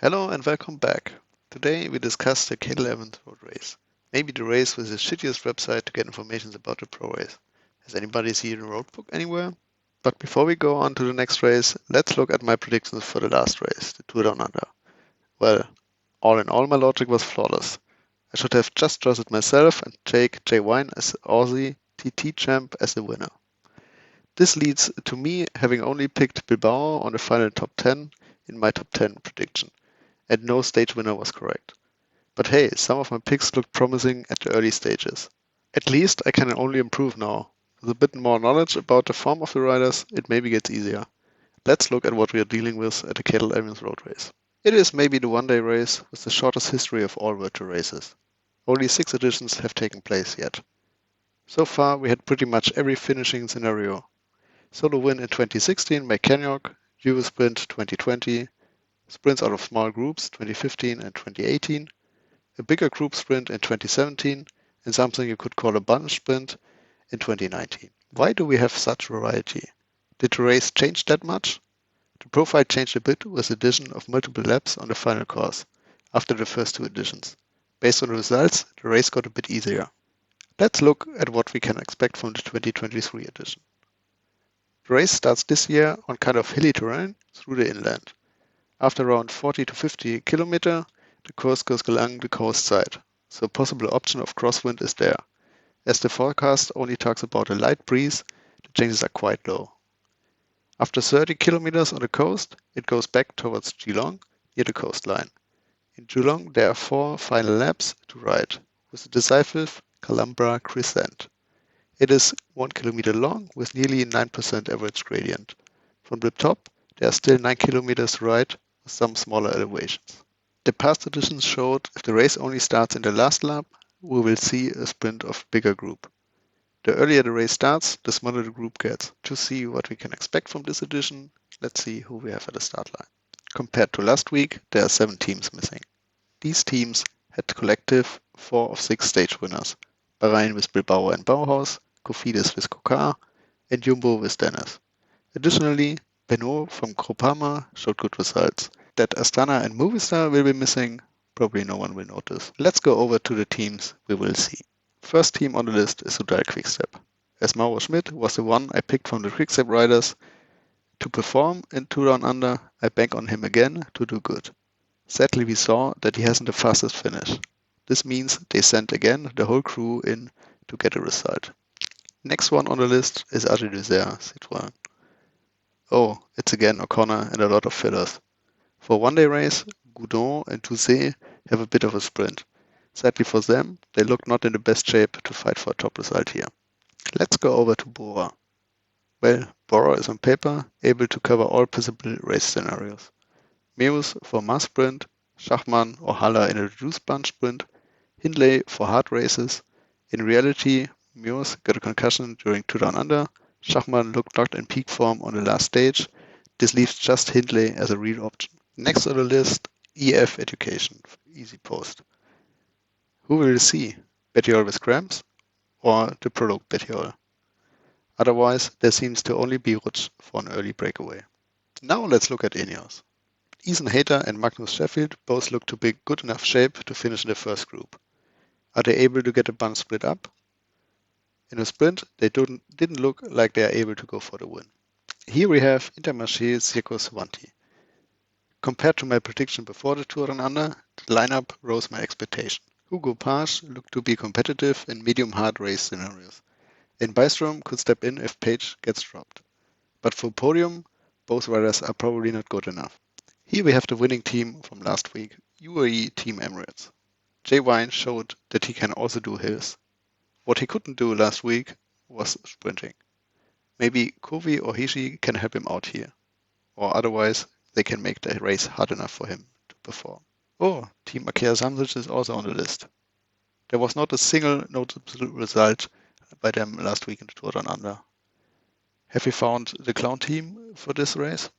Hello and welcome back. Today we discuss the Cadel road race. Maybe the race with the shittiest website to get information about the pro race. Has anybody seen a road book anywhere? But before we go on to the next race, let's look at my predictions for the last race, the Tour Down Under. Well, all in all my logic was flawless. I should have just trusted myself and take Jay Wine as the Aussie TT champ as the winner. This leads to me having only picked Bilbao on the final top 10 in my top 10 prediction, and no stage winner was correct. But hey, some of my picks looked promising at the early stages. At least I can only improve now. With a bit more knowledge about the form of the riders, it maybe gets easier. Let's look at what we are dealing with at the Cadel road race. It is maybe the one-day race with the shortest history of all virtual races. Only 6 editions have taken place yet. So far, we had pretty much every finishing scenario. Solo win in 2016 by Kenyok, Euro Sprint 2020, sprints out of small groups 2015 and 2018, a bigger group sprint in 2017, and something you could call a bunch sprint in 2019. Why do we have such variety? Did the race change that much? The profile changed a bit with the addition of multiple laps on the final course after the first 2 editions. Based on the results, the race got a bit easier. Let's look at what we can expect from the 2023 edition. The race starts this year on kind of hilly terrain through the inland. After around 40 to 50 km, the course goes along the coast side, so a possible option of crosswind is there. As the forecast only talks about a light breeze, the chances are quite low. After 30 kilometers on the coast, it goes back towards Geelong, near the coastline. In Geelong, there are 4 final laps to ride, with the decisive Columbra Crescent. It is 1 kilometer long with nearly 9% average gradient. From the top, there are still 9 kilometers to ride with some smaller elevations. The past editions showed if the race only starts in the last lap, we will see a sprint of bigger group. The earlier the race starts, the smaller the group gets. To see what we can expect from this edition, let's see who we have at the start line. Compared to last week, there are 7 teams missing. These teams had collective 4 of 6 stage winners. Bahrain with Bilbao and Bauhaus, Cofidis with Kokar, and Jumbo with Dennis. Additionally, Benoit from Groupama showed good results. That Astana and Movistar will be missing, probably no one will notice. Let's go over to the teams we will see. First team on the list is Soudal Quickstep. As Mauro Schmidt was the one I picked from the Quickstep riders to perform in Tour Down Under, I bank on him again to do good. Sadly, we saw that he hasn't the fastest finish. This means they sent again the whole crew in to get a result. Next one on the list is Agi Dessert, Citroën. Oh, it's again O'Connor and a lot of fillers. For a one-day race, Goudon and Touzé have a bit of a sprint. Sadly for them, they look not in the best shape to fight for a top result here. Let's go over to Bora. Well, Bora is on paper able to cover all possible race scenarios. Meus for mass sprint, Schachmann or Haller in a reduced bunch sprint, Hindley for hard races. In reality, Meus got a concussion during Tour Down Under, Schachmann looked not in peak form on the last stage. This leaves just Hindley as a real option. Next on the list, EF Education, easy post. Who will you see? Bettiol with cramps or the prologue Bettiol? Otherwise, there seems to only be Rutsch for an early breakaway. Now let's look at Ineos. Ethan Hayter and Magnus Sheffield both look to be good enough shape to finish in the first group. Are they able to get a bunch split up? In a sprint, they didn't look like they are able to go for the win. Here we have Intermarché Circus Vanti. Compared to my prediction before the Tour Down Under, the lineup rose my expectation. Hugo Page looked to be competitive in medium-hard race scenarios, and Bystrom could step in if Page gets dropped. But for podium, both riders are probably not good enough. Here we have the winning team from last week, UAE Team Emirates. Jay Wine showed that he can also do hills. What he couldn't do last week was sprinting. Maybe Kovi or Hishi can help him out here, or otherwise they can make the race hard enough for him to perform. Oh, Team Akea Samsic is also on the list. There was not a single noticeable result by them last week in the Tour Down Under. Have we found the clown team for this race?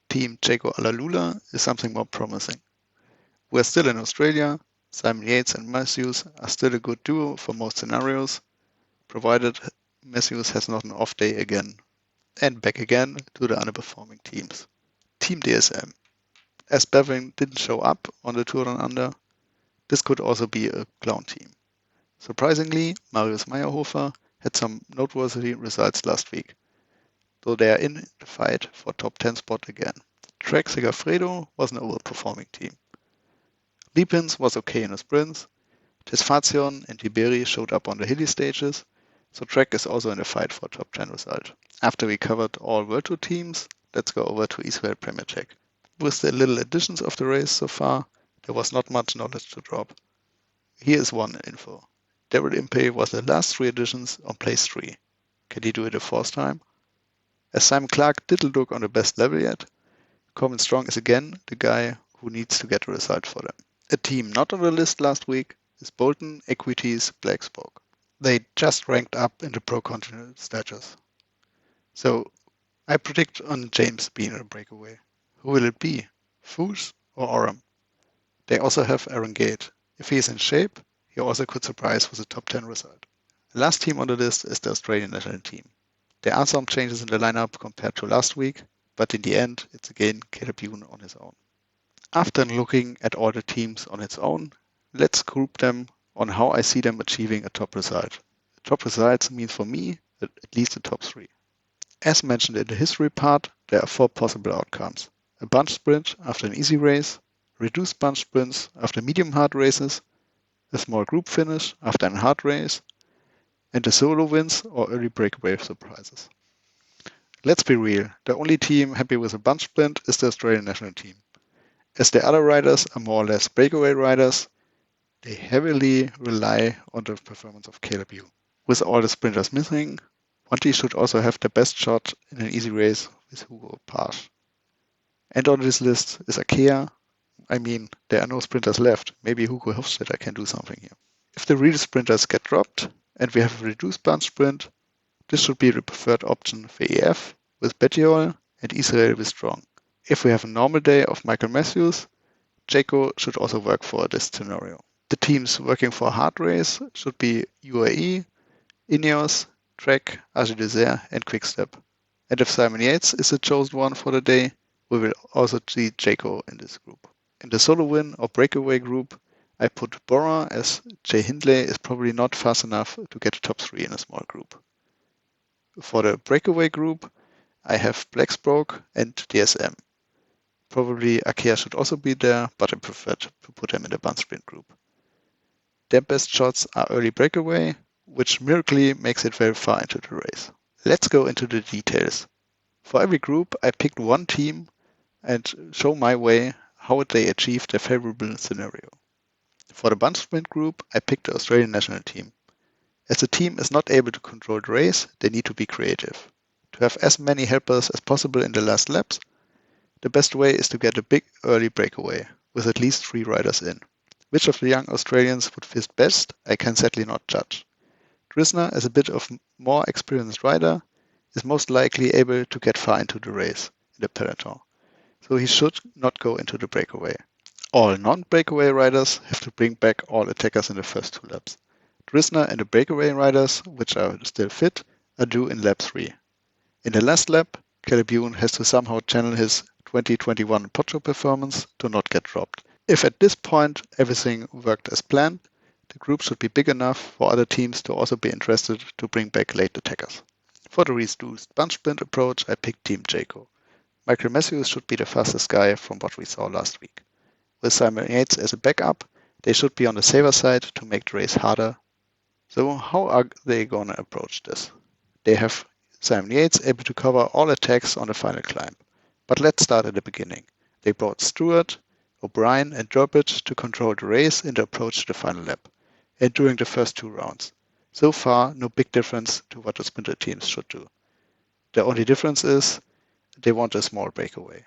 Team Jaco Alalula is something more promising. We're still in Australia. Simon Yates and Matthews are still a good duo for most scenarios, provided Matthews has not an off day again. And back again to the underperforming teams. Team DSM. As Bevin didn't show up on the Tour Down Under, this could also be a clown team. Surprisingly, Marius Meyerhofer had some noteworthy results last week, though they are in the fight for top 10 spot again. Trek Segafredo was an overperforming team. Liepins was okay in the sprints. Tesfazion and Tiberi showed up on the hilly stages, so Trek is also in the fight for a top 10 result. After we covered all World Tour teams, let's go over to Israel Premier Tech. With the little additions of the race so far, there was not much knowledge to drop. Here is one info. Daryl Impey was the last 3 editions on place 3. Can he do it a 4th time? As Simon Clark didn't look on the best level yet, Corbin Strong is again the guy who needs to get a result for them. A team not on the list last week is Bolton Equities Black Spoke. They just ranked up in the Pro Continental status. So I predict on James being a breakaway. Who will it be? Foos or Oram? They also have Aaron Gate. If he is in shape, he also could surprise with a top 10 result. The last team on the list is the Australian national team. There are some changes in the lineup compared to last week, but in the end, it's again Caleb Ewan on his own. After looking at all the teams on its own, let's group them on how I see them achieving a top result. Top results means for me at least a top 3. As mentioned in the history part, there are 4 possible outcomes. A bunch sprint after an easy race, reduced bunch sprints after medium hard races, a small group finish after a hard race, and the solo wins or early breakaway surprises. Let's be real, the only team happy with a bunch sprint is the Australian national team. As the other riders are more or less breakaway riders, they heavily rely on the performance of Caleb Ewan. With all the sprinters missing, Monty should also have the best shot in an easy race with Hugo Pasch. And on this list is Akea. I mean, there are no sprinters left. Maybe Hugo Hofstetter can do something here. If the real sprinters get dropped and we have a reduced bunch sprint, this should be the preferred option for EF with Bettiol and Israel with Strong. If we have a normal day of Michael Matthews, Jaco should also work for this scenario. The teams working for a hard race should be UAE, Ineos, Trek, AG Dessert and Quickstep. And if Simon Yates is the chosen one for the day, we will also see Jaco in this group. In the solo win or breakaway group, I put Bora as Jay Hindley is probably not fast enough to get a top 3 in a small group. For the breakaway group, I have Blacksbroke and DSM. Probably Akea should also be there, but I prefer to put them in the bunch sprint group. Their best shots are early breakaway, which miraculously makes it very far into the race. Let's go into the details. For every group, I picked one team and show my way how they achieved their favorable scenario. For the bunch sprint group, I picked the Australian national team. As the team is not able to control the race, they need to be creative. To have as many helpers as possible in the last laps, the best way is to get a big early breakaway, with at least 3 riders in. Which of the young Australians would fit best, I can sadly not judge. Drisner, as a bit of more experienced rider, is most likely able to get far into the race in the peloton, so he should not go into the breakaway. All non-breakaway riders have to bring back all attackers in the first 2 laps. Drisner and the breakaway riders, which are still fit, are due in lap 3. In the last lap, Caleb Ewan has to somehow channel his 2021 Pocho performance to not get dropped. If at this point everything worked as planned, the group should be big enough for other teams to also be interested to bring back late attackers. For the reduced bunch sprint approach, I picked Team Jaco. Michael Matthews should be the fastest guy from what we saw last week. With Simon Yates as a backup, they should be on the safer side to make the race harder. So how are they going to approach this? They have Simon Yates able to cover all attacks on the final climb. But let's start at the beginning. They brought Stewart, O'Brien and Durbridge to control the race in the approach to the final lap, and during the first 2 rounds. So far, no big difference to what the sprinter teams should do. The only difference is they want a small breakaway.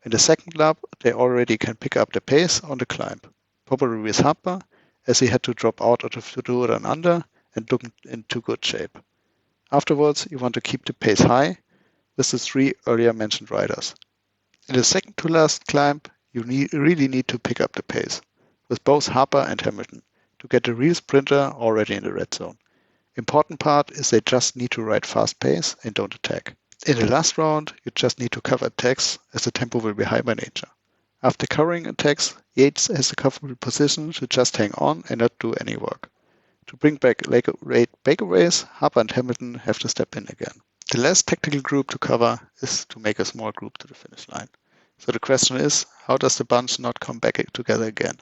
In the second lap, they already can pick up the pace on the climb, probably with Harper, as he had to drop out of the Tour Down Under and look into good shape. Afterwards, you want to keep the pace high with the 3 earlier mentioned riders. In the second to last climb, you really need to pick up the pace, with both Harper and Hamilton, to get the real sprinter already in the red zone. Important part is they just need to ride fast pace and don't attack. In the last round, you just need to cover attacks as the tempo will be high by nature. After covering attacks, Yates has the comfortable position to just hang on and not do any work. To bring back late breakaways, Harper and Hamilton have to step in again. The last tactical group to cover is to make a small group to the finish line. So the question is, how does the bunch not come back together again?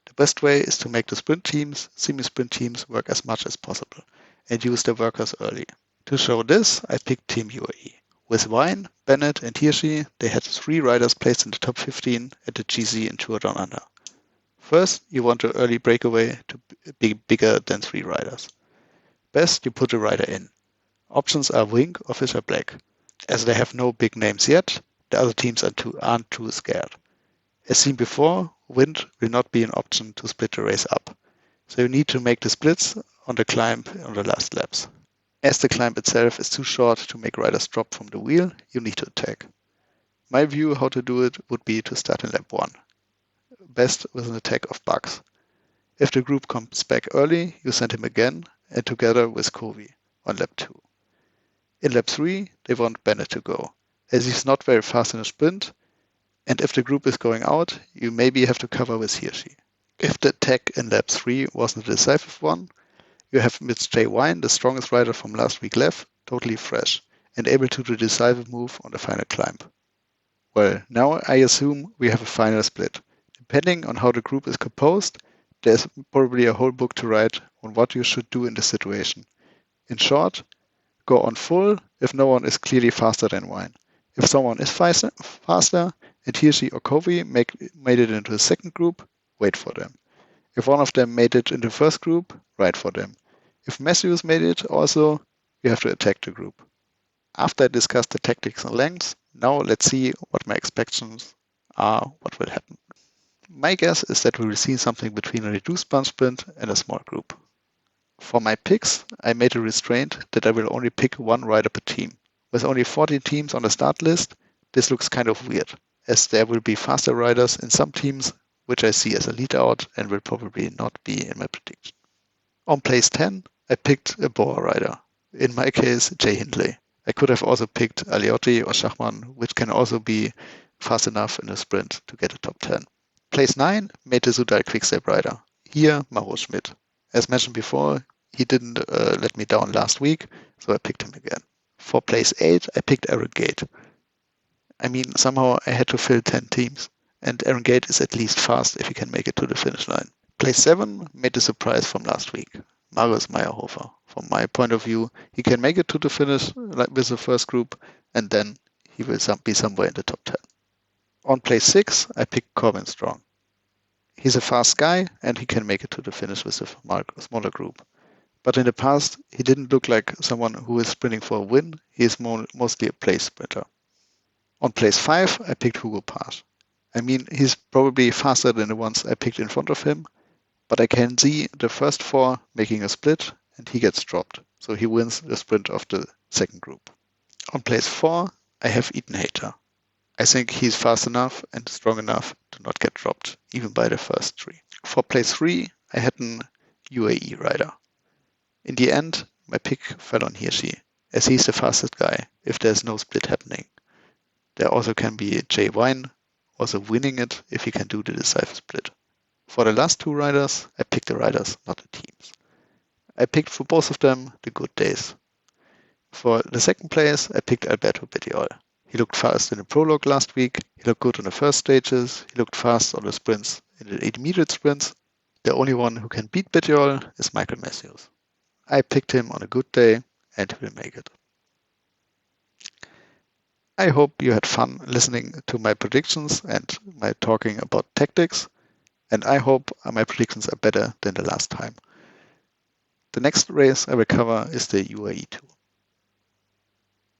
The best way is to make the sprint teams, semi-sprint teams work as much as possible and use their workers early. To show this, I picked Team UAE. With Wine, Bennett and Hirschi, they had 3 riders placed in the top 15 at the GC in Tour Down Under. First, you want the early breakaway to be bigger than 3 riders. Best, you put a rider in. Options are Wink or Fisher Black. As they have no big names yet, the other teams aren't too scared. As seen before, wind will not be an option to split the race up. So you need to make the splits on the climb on the last laps. As the climb itself is too short to make riders drop from the wheel, you need to attack. My view how to do it would be to start in lap 1. Best with an attack of Bugs. If the group comes back early, you send him again and together with Covey on lap 2. In lap 3, they want Bennett to go, as he's not very fast in a sprint, and if the group is going out, you maybe have to cover with Hirschi. If the attack in lap 3 wasn't a decisive one, you have Mitch J. Wine, the strongest rider from last week left, totally fresh, and able to do the decisive move on the final climb. Well, now I assume we have a final split. Depending on how the group is composed, there's probably a whole book to write on what you should do in this situation. In short, go on full if no one is clearly faster than Wine. If someone is faster and Hirschi or Covey made it into the second group, wait for them. If one of them made it in the first group, ride for them. If Matthews made it also, you have to attack the group. After I discussed the tactics and lengths, now let's see what my expectations are, what will happen. My guess is that we will see something between a reduced bunch sprint and a small group. For my picks, I made a restraint that I will only pick 1 rider per team. With only 14 teams on the start list, this looks kind of weird, as there will be faster riders in some teams, which I see as a lead out and will probably not be in my prediction. On place 10, I picked a Bora rider, in my case Jay Hindley. I could have also picked Aliotti or Schachmann, which can also be fast enough in a sprint to get a top 10. Place 9 made the Soudal Quickstep rider, here Mauro Schmidt. As mentioned before, he didn't let me down last week, so I picked him again. For place 8, I picked Aaron Gate. I mean, somehow I had to fill 10 teams, and Aaron Gate is at least fast if he can make it to the finish line. Place 7 made the surprise from last week, Marius Meyerhofer. From my point of view, he can make it to the finish with the first group, and then he will be somewhere in the top 10. On place 6, I picked Corbin Strong. He's a fast guy, and he can make it to the finish with a smaller group. But in the past, he didn't look like someone who is sprinting for a win. He is mostly a place sprinter. On place 5, I picked Hugo Page. I mean, he's probably faster than the ones I picked in front of him, but I can see the first 4 making a split, and he gets dropped. So he wins the sprint of the second group. On place 4, I have Ethan Hayter. I think he's fast enough and strong enough to not get dropped, even by the first 3. For place 3, I had an UAE rider. In the end, my pick fell on Hirschi, as he's the fastest guy if there's no split happening. There also can be Jay Wine also winning it if he can do the decisive split. For the last 2 riders, I picked the riders, not the teams. I picked for both of them the good days. For the second place, I picked Alberto Bettiol. He looked fast in the prologue last week, he looked good on the first stages, he looked fast on the sprints, in the intermediate sprints. The only one who can beat Bettiol is Michael Matthews. I picked him on a good day and he will make it. I hope you had fun listening to my predictions and my talking about tactics, and I hope my predictions are better than the last time. The next race I will cover is the UAE Tour.